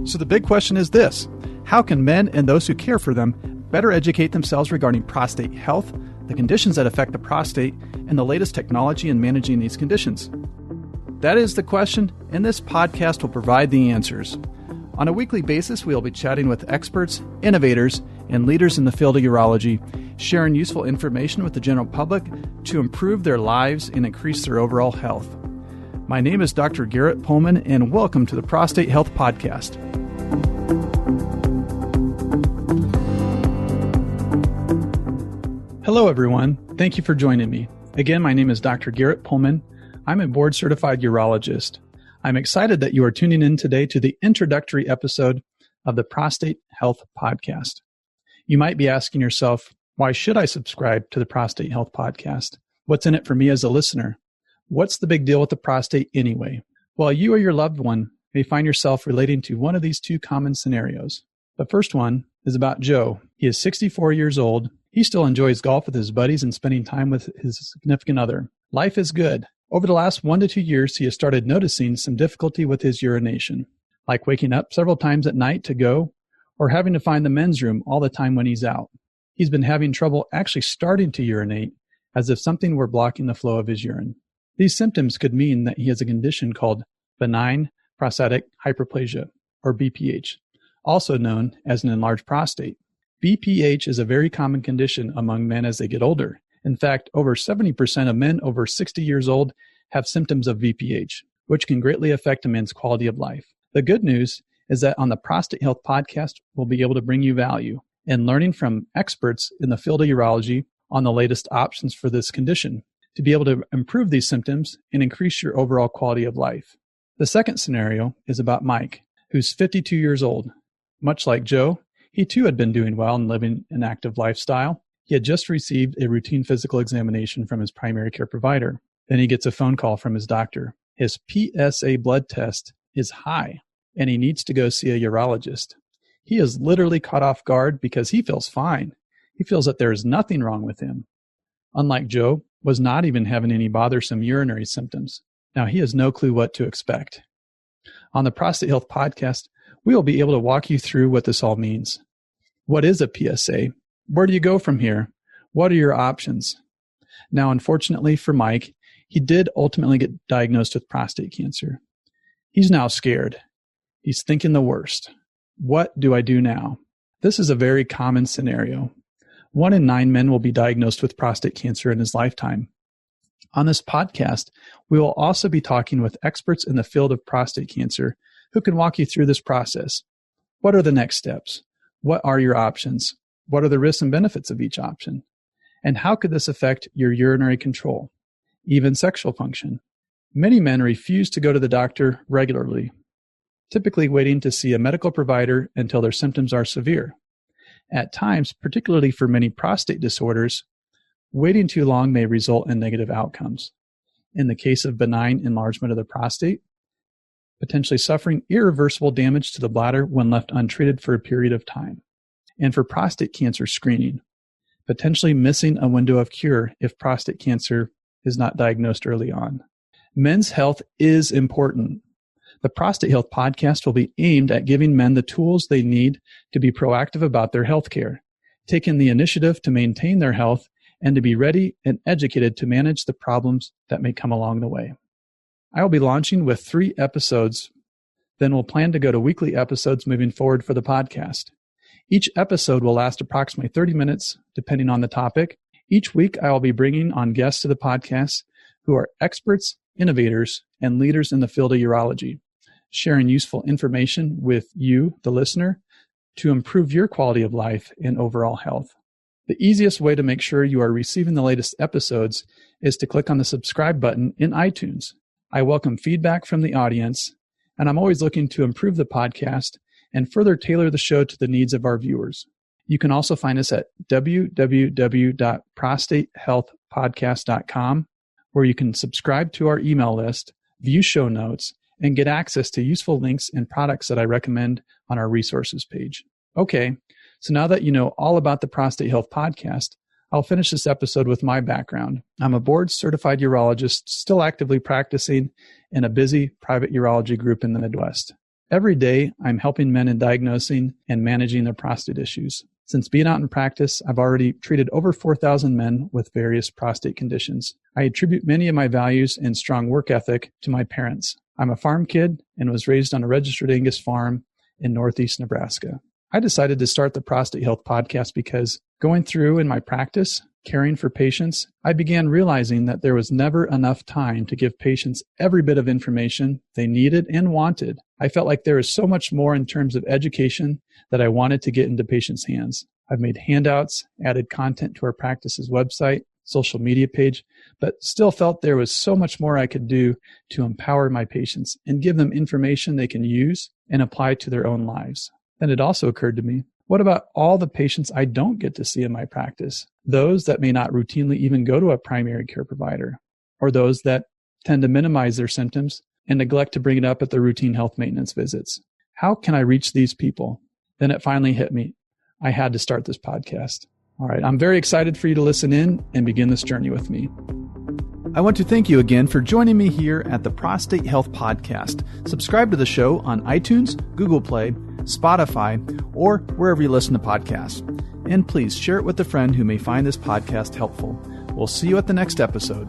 So the big question is this: how can men and those who care for them better educate themselves regarding prostate health, the conditions that affect the prostate, and the latest technology in managing these conditions? That is the question, and this podcast will provide the answers. On a weekly basis, we will be chatting with experts, innovators, and leaders in the field of urology, sharing useful information with the general public to improve their lives and increase their overall health. My name is Dr. Garrett Pohlman, and welcome to the Prostate Health Podcast. Hello, everyone. Thank you for joining me. Again, my name is Dr. Garrett Pohlman. I'm a board-certified urologist. I'm excited that you are tuning in today to the introductory episode of the Prostate Health Podcast. You might be asking yourself, why should I subscribe to the Prostate Health Podcast? What's in it for me as a listener? What's the big deal with the prostate anyway? Well, you or your loved one may find yourself relating to one of these two common scenarios. The first one is about Joe. He is 64 years old. He still enjoys golf with his buddies and spending time with his significant other. Life is good. Over the last 1 to 2 years, he has started noticing some difficulty with his urination, like waking up several times at night to go, or having to find the men's room all the time when he's out. He's been having trouble actually starting to urinate, as if something were blocking the flow of his urine. These symptoms could mean that he has a condition called benign prostatic hyperplasia, or BPH, also known as an enlarged prostate. BPH is a very common condition among men as they get older. In fact, over 70% of men over 60 years old have symptoms of BPH, which can greatly affect a man's quality of life. The good news is that on the Prostate Health Podcast, we'll be able to bring you value and learning from experts in the field of urology on the latest options for this condition to be able to improve these symptoms and increase your overall quality of life. The second scenario is about Mike, who's 52 years old. Much like Joe, he too had been doing well and living an active lifestyle. He had just received a routine physical examination from his primary care provider. Then he gets a phone call from his doctor. His PSA blood test is high, and he needs to go see a urologist. He is literally caught off guard because he feels fine. He feels that there is nothing wrong with him. Unlike Joe, was not even having any bothersome urinary symptoms. Now he has no clue what to expect. On the Prostate Health Podcast, we will be able to walk you through what this all means. What is a PSA? Where do you go from here? What are your options? Now, unfortunately for Mike, he did ultimately get diagnosed with prostate cancer. He's now scared. He's thinking the worst. What do I do now? This is a very common scenario. 1 in 9 men will be diagnosed with prostate cancer in his lifetime. On this podcast, we will also be talking with experts in the field of prostate cancer who can walk you through this process. What are the next steps? What are your options? What are the risks and benefits of each option? And how could this affect your urinary control, even sexual function? Many men refuse to go to the doctor regularly, typically waiting to see a medical provider until their symptoms are severe. At times, particularly for many prostate disorders, waiting too long may result in negative outcomes. In the case of benign enlargement of the prostate, potentially suffering irreversible damage to the bladder when left untreated for a period of time. And for prostate cancer screening, potentially missing a window of cure if prostate cancer is not diagnosed early on. Men's health is important. The Prostate Health Podcast will be aimed at giving men the tools they need to be proactive about their health care, taking the initiative to maintain their health, and to be ready and educated to manage the problems that may come along the way. I will be launching with 3 episodes, then we'll plan to go to weekly episodes moving forward for the podcast. Each episode will last approximately 30 minutes, depending on the topic. Each week, I will be bringing on guests to the podcast who are experts, innovators, and leaders in the field of urology, sharing useful information with you, the listener, to improve your quality of life and overall health. The easiest way to make sure you are receiving the latest episodes is to click on the subscribe button in iTunes. I welcome feedback from the audience, and I'm always looking to improve the podcast and further tailor the show to the needs of our viewers. You can also find us at www.prostatehealthpodcast.com, where you can subscribe to our email list, view show notes, and get access to useful links and products that I recommend on our resources page. Okay, so now that you know all about the Prostate Health Podcast, I'll finish this episode with my background. I'm a board-certified urologist, still actively practicing in a busy private urology group in the Midwest. Every day, I'm helping men in diagnosing and managing their prostate issues. Since being out in practice, I've already treated over 4,000 men with various prostate conditions. I attribute many of my values and strong work ethic to my parents. I'm a farm kid and was raised on a registered Angus farm in northeast Nebraska. I decided to start the Prostate Health Podcast because going through in my practice, caring for patients, I began realizing that there was never enough time to give patients every bit of information they needed and wanted. I felt like there was so much more in terms of education that I wanted to get into patients' hands. I've made handouts, added content to our practice's website, social media page, but still felt there was so much more I could do to empower my patients and give them information they can use and apply to their own lives. Then it also occurred to me, what about all the patients I don't get to see in my practice? Those that may not routinely even go to a primary care provider, or those that tend to minimize their symptoms and neglect to bring it up at their routine health maintenance visits. How can I reach these people? Then it finally hit me. I had to start this podcast. All right, I'm very excited for you to listen in and begin this journey with me. I want to thank you again for joining me here at the Prostate Health Podcast. Subscribe to the show on iTunes, Google Play, Spotify, or wherever you listen to podcasts. And please share it with a friend who may find this podcast helpful. We'll see you at the next episode.